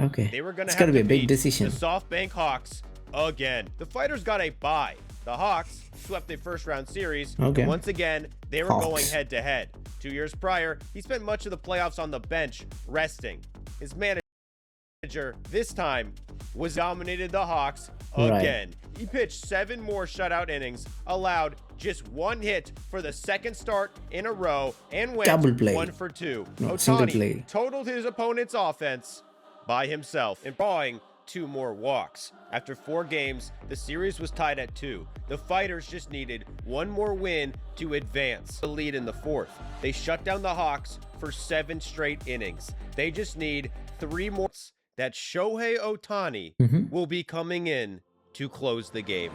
Okay, it's gonna be a big decision. The SoftBank Hawks again. The Fighters got a bye. The Hawks swept a first-round series. Okay. And once again, they were going head-to-head. 2 years prior, he spent much of the playoffs on the bench, resting. His manager, this time, was dominated the Hawks again. He pitched 7 more shutout innings, allowed just 1 hit for the second start in a row, and went 1 for 2. Ohtani totaled his opponent's offense by himself and drawing 2 more walks. After 4 games, the series was tied at 2. The Fighters just needed 1 more win to advance the lead in the 4th. They shut down the Hawks for 7 straight innings. They just need 3 more. That Shohei Ohtani will be coming in to close the game.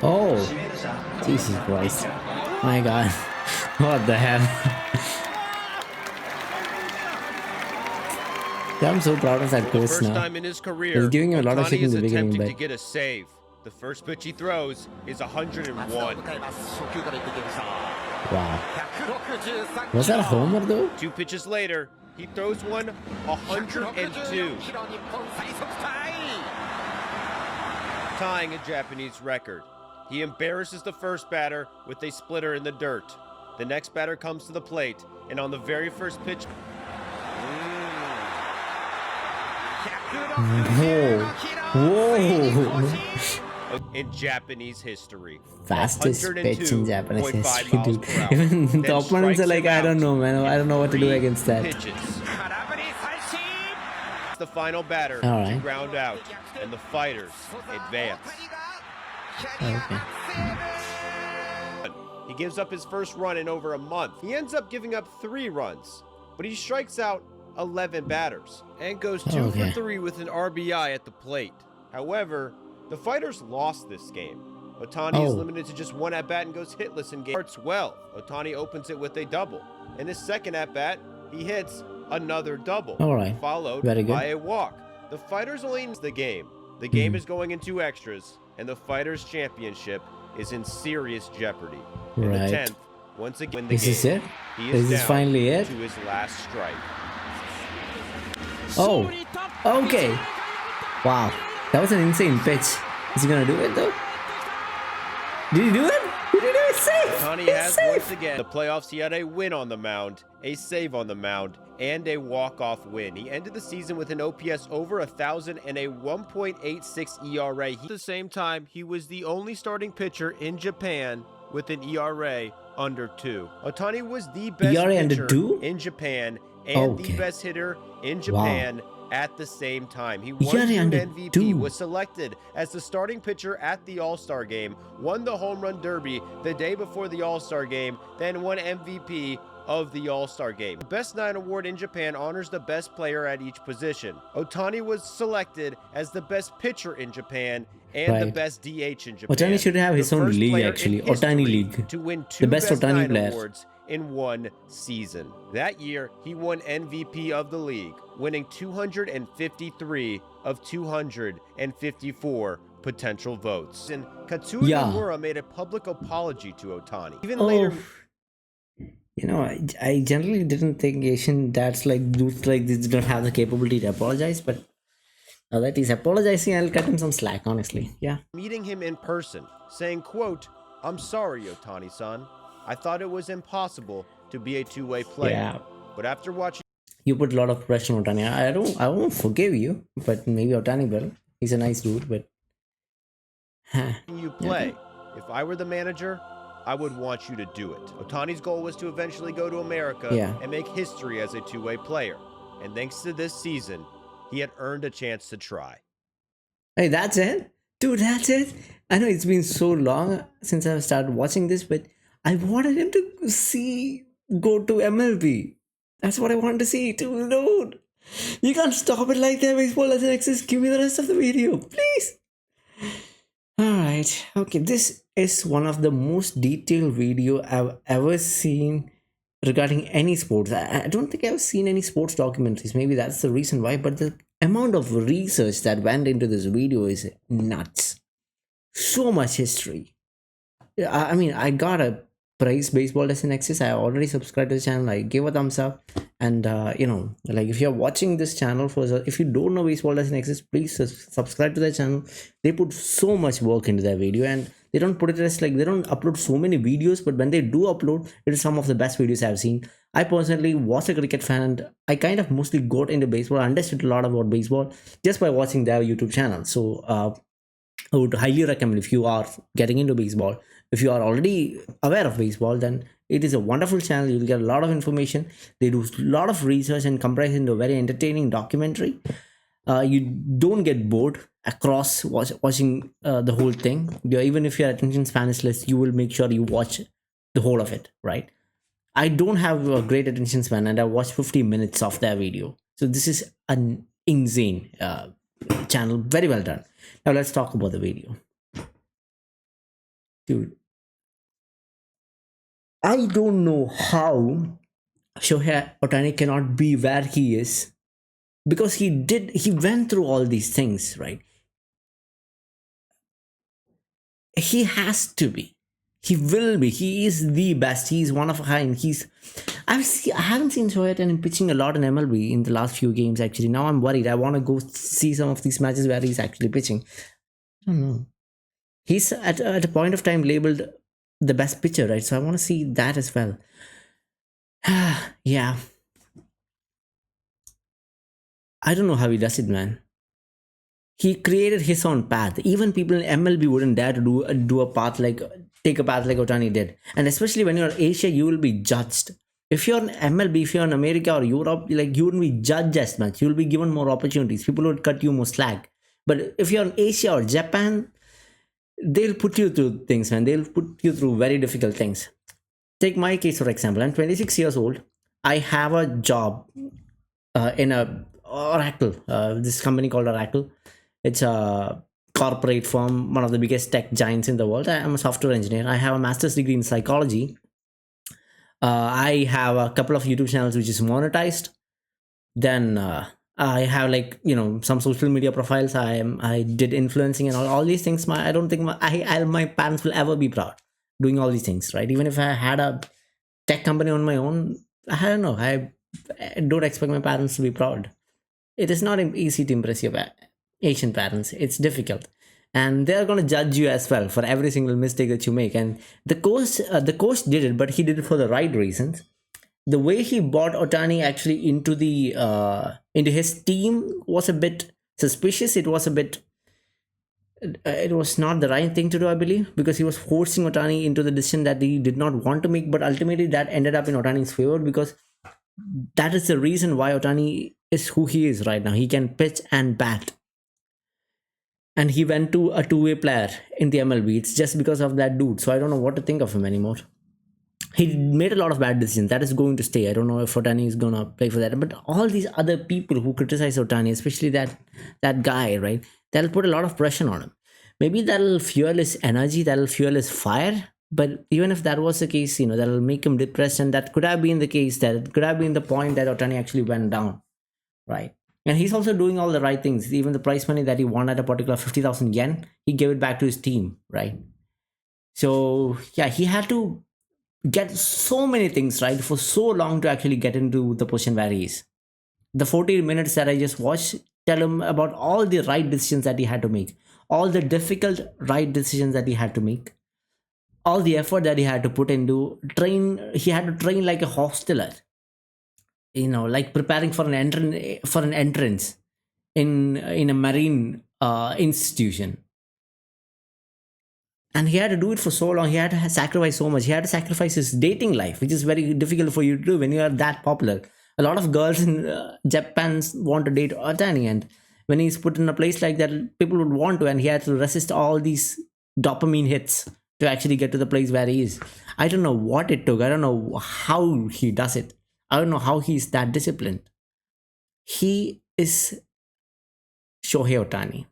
Oh, Jesus Christ. My God. What the hell? I'm so proud of that coach First now. time in his career, He's giving a lot of Ohtani shit in is the beginning, attempting but to get a save. The first pitch he throws is 101. wow. Was that a homer though? 2 pitches later, he throws one 102. Tying a Japanese record. He embarrasses the first batter with a splitter in the dirt. The next batter comes to the plate, and on the very first pitch, Whoa. in Japanese history. Fastest pitch in Japanese 102.5 history, miles dude. per hour. Even the Then opponents are strikes like, him I don't out know, man. I don't know what to do in 3 against that. pitches. The final batter to ground out, and the Fighters advance. Okay. He gives up his first run in over a month. He ends up giving up 3 runs, but he strikes out 11 batters and goes 2 for 3 with an RBI at the plate. However, the Fighters lost this game. Ohtani is limited to just 1 at-bat and goes hitless in game. Starts well. Ohtani opens it with a double. In his second at-bat, he hits another double, followed by a walk. The Fighters only win the game. The game is going into extras, and the Fighters championship is in serious jeopardy. In the 10th, once again, the This is it? He This is down finally it? to his last strike. Oh, okay. Wow, that was an insane pitch. Is he gonna do it though? Did he do it? He did it safe. Ohtani has once again the playoffs. He had a win on the mound, a save on the mound, and a walk-off win. He ended the season with an OPS over 1,000 and a 1.86 ERA. At the same time, he was the only starting pitcher in Japan with an ERA under 2. Ohtani was the best pitcher in Japan and the best hitter in Japan at the same time. He won an MVP, was selected as the starting pitcher at the All-Star game, won the Home Run Derby the day before the All-Star game, then won MVP of the All-Star game. The Best 9 award in Japan honors the best player at each position. Ohtani was selected as the best pitcher in Japan and the best DH in Japan. Ohtani should have his own league actually, Ohtani League. To win 2 the best Ohtani player. awards in one season. That year, he won MVP of the league, winning 253 of 254 potential votes. And Katsura Nomura made a public apology to Ohtani. Even later... You know, I generally didn't think Asian dads like dudes like this don't have the capability to apologize, but now that he's apologizing, I'll cut him some slack, honestly. Yeah. Meeting him in person, saying, quote, "I'm sorry, Ohtani-san. I thought it was impossible to be a two-way player. Yeah. But after watching..." You put a lot of pressure on Ohtani. I won't forgive you, but maybe Ohtani will. He's a nice dude, but... You play. If I were the manager, I would want you to do it. Ohtani's goal was to eventually go to America and make history as a two-way player. And thanks to this season, he had earned a chance to try. Hey, that's it? Dude, that's it? I know it's been so long since I've started watching this, but I wanted him to go to MLB. That's what I wanted to see. Dude, you can't stop it like that. Baseball doesn't exist. Give me the rest of the video, please. Alright, okay, this is one of the most detailed video I've ever seen regarding any sports. I don't think I've seen any sports documentaries. Maybe that's the reason why, but the amount of research that went into this video is nuts. So much history. I mean, I got a prize Baseball Doesn't Exist. I already subscribed to the channel. I gave a thumbs up. And you know, like if you're watching this channel if you don't know Baseball Doesn't Exist, please subscribe to their channel. They put so much work into their video, and they don't put it as like they don't upload so many videos, but when they do upload, it is some of the best videos I've seen. I personally was a cricket fan, and I kind of mostly got into baseball. I understood a lot about baseball just by watching their YouTube channel. So I would highly recommend, if you are getting into baseball, if you are already aware of baseball, then it is a wonderful channel. You'll get a lot of information. They do a lot of research and comprise into a very entertaining documentary. You don't get bored across watching the whole thing. Even if your attention span is less, you will make sure you watch the whole of it, right? I don't have a great attention span, and I watched 50 minutes of their video. So this is an insane channel. Very well done. Now let's talk about the video. Dude, I don't know how Shohei Ohtani cannot be where he is, because he went through all these things, right? He has to be. He will be. He is the best. He's one of a kind. I haven't seen Shohei Ohtani pitching a lot in MLB in the last few games, actually. Now I'm worried. I want to go see some of these matches where he's actually pitching. I don't know. He's at a point of time labeled the best pitcher, right? So I want to see that as well. Yeah. I don't know how he does it, man. He created his own path. Even people in MLB wouldn't dare to take a path like Ohtani did. And especially when you're in Asia, you will be judged. If you're in MLB, if you're in America or Europe, like, you wouldn't be judged as much. You'll be given more opportunities. People would cut you more slack. But if you're in Asia or Japan, they'll put you through things, man. They'll put you through very difficult things. Take my case, for example. I'm 26 years old. I have a job in a Oracle, this company called Oracle. It's a corporate firm, one of the biggest tech giants in the world. I'm a software engineer. I have a master's degree in psychology. I have a couple of YouTube channels which is monetized. Then I have, like, you know, some social media profiles. I did influencing and all these things. I don't think my parents will ever be proud doing all these things, right? Even if I had a tech company on my own, I don't know. I don't expect my parents to be proud. It is not easy to impress your Asian parents. It's difficult, and they're going to judge you as well for every single mistake that you make. And the coach did it, but he did it for the right reasons. The way he brought Ohtani actually into his team was a bit suspicious. It was not the right thing to do, I believe, because he was forcing Ohtani into the decision that he did not want to make. But ultimately, that ended up in Ohtani's favor, because that is the reason why Ohtani is who he is right now. He can pitch and bat. And he went to a two-way player in the MLB. It's just because of that dude. So I don't know what to think of him anymore. He made a lot of bad decisions. That is going to stay. I don't know if Ohtani is going to play for that. But all these other people who criticize Ohtani, especially that guy, right? That'll put a lot of pressure on him. Maybe that'll fuel his energy. That'll fuel his fire. But even if that was the case, that'll make him depressed, and that could have been the case. That could have been the point that Ohtani actually went down, right? And he's also doing all the right things. Even the prize money that he won at a particular 50,000 yen, he gave it back to his team, right? So yeah, he had to get so many things right for so long to actually get into the position where he is. The 40 minutes that I just watched tell him about all the right decisions that he had to make, all the difficult right decisions that he had to make, all the effort that he had to put into train. He had to train like a hosteler, like preparing for an entrance in a marine institution. And he had to do it for so long. He had to sacrifice so much. He had to sacrifice his dating life, which is very difficult for you to do when you are that popular. A lot of girls in Japan want to date Ohtani, and when he's put in a place like that, people would want to, and he had to resist all these dopamine hits to actually get to the place where he is. I don't know what it took. I don't know how he does it. I don't know how he's that disciplined. He is Shohei Ohtani.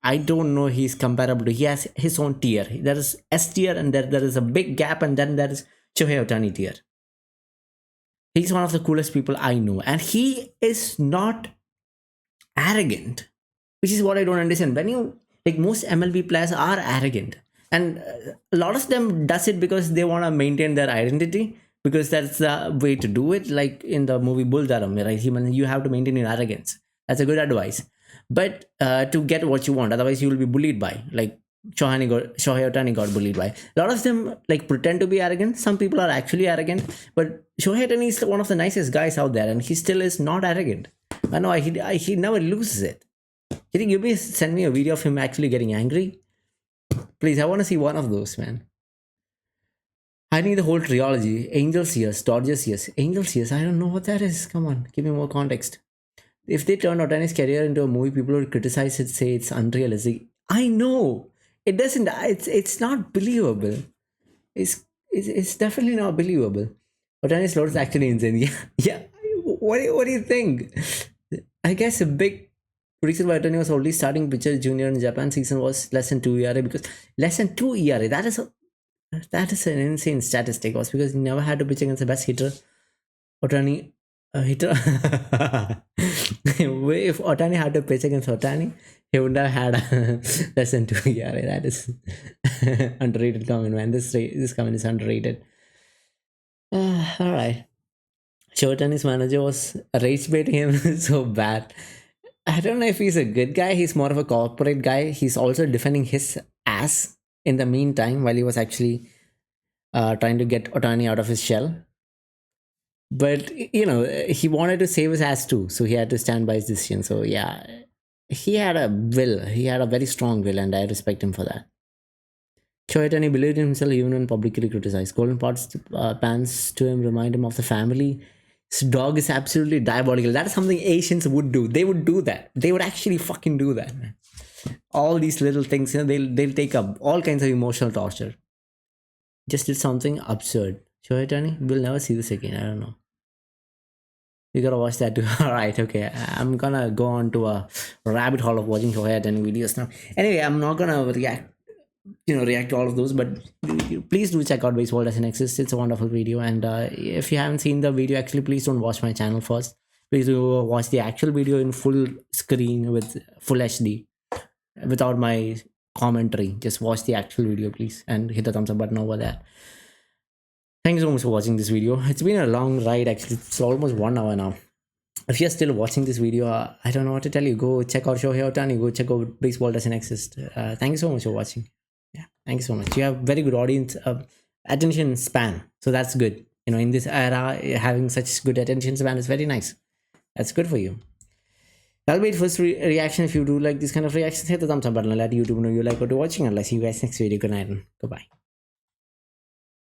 I don't know he's comparable to. He has his own tier. There is S tier, and there is a big gap, and then there is Shohei Ohtani tier. He's one of the coolest people I know, and he is not arrogant, which is what I don't understand. When you most MLB players are arrogant, and a lot of them does it because they want to maintain their identity, because that's the way to do it. Like in the movie Bull Durham, right? You have to maintain your arrogance. That's a good advice. But to get what you want, otherwise you will be bullied by, like Shohei Ohtani got bullied by. A lot of them pretend to be arrogant. Some people are actually arrogant, but Shohei Ohtani is one of the nicest guys out there, and he still is not arrogant. I know he never loses it. You think you'll send me a video of him actually getting angry? Please, I want to see one of those, man. I need the whole trilogy. Angels years, Dodgers years. Angels years, I don't know what that is. Come on, give me more context. If they turn Ohtani's career into a movie, people would criticize it, say it's unrealistic. I know it doesn't. It's not believable. It's definitely not believable. Ohtani's load is actually insane. Yeah. What do you think? I guess a big reason why Ohtani was only starting pitcher junior in Japan season was less than 2 ERA, because less than 2 ERA. That is an insane statistic. Was because he never had to pitch against the best hitter. Ohtani. Hitter. If Ohtani had to pitch against Ohtani, he wouldn't have had less than 2 ERA. That is underrated comment, man. This comment is underrated. All right. Ohtani's manager was rage baiting him so bad. I don't know if he's a good guy. He's more of a corporate guy. He's also defending his ass in the meantime while he was actually trying to get Ohtani out of his shell. But, he wanted to save his ass too. So he had to stand by his decision. So, yeah, he had a will. He had a very strong will, and I respect him for that. Shohei Ohtani believed in himself even when publicly criticized. Golden pans to him remind him of the family. His dog is absolutely diabolical. That is something Asians would do. They would do that. They would actually fucking do that, man. All these little things, they'll take up all kinds of emotional torture. Just did something absurd. Shohei Ohtani, we'll never see this again. I don't know. You gotta watch that too. Alright, okay. I'm gonna go on to a rabbit hole of watching Shohei Ohtani videos now. Anyway, I'm not gonna react to all of those, but please do check out Baseball Doesn't Exist. It's a wonderful video, and if you haven't seen the video, actually, please don't watch my channel first. Please do watch the actual video in full screen with full HD without my commentary. Just watch the actual video, please, and hit the thumbs up button over there. Thank you so much for watching this video. It's been a long ride, actually. It's almost 1 hour now. If you're still watching this video, I don't know what to tell you. Go check out Shohei Ohtani. Go check out Baseball Doesn't Exist. Thank you so much for watching. Yeah, thank you so much. You have very good audience attention span. So that's good. In this era, having such good attention span is very nice. That's good for you. That'll be the first reaction. If you do like this kind of reactions, hit the thumbs up button and let YouTube know you like what you're watching. And I'll see you guys next video. Good night and goodbye.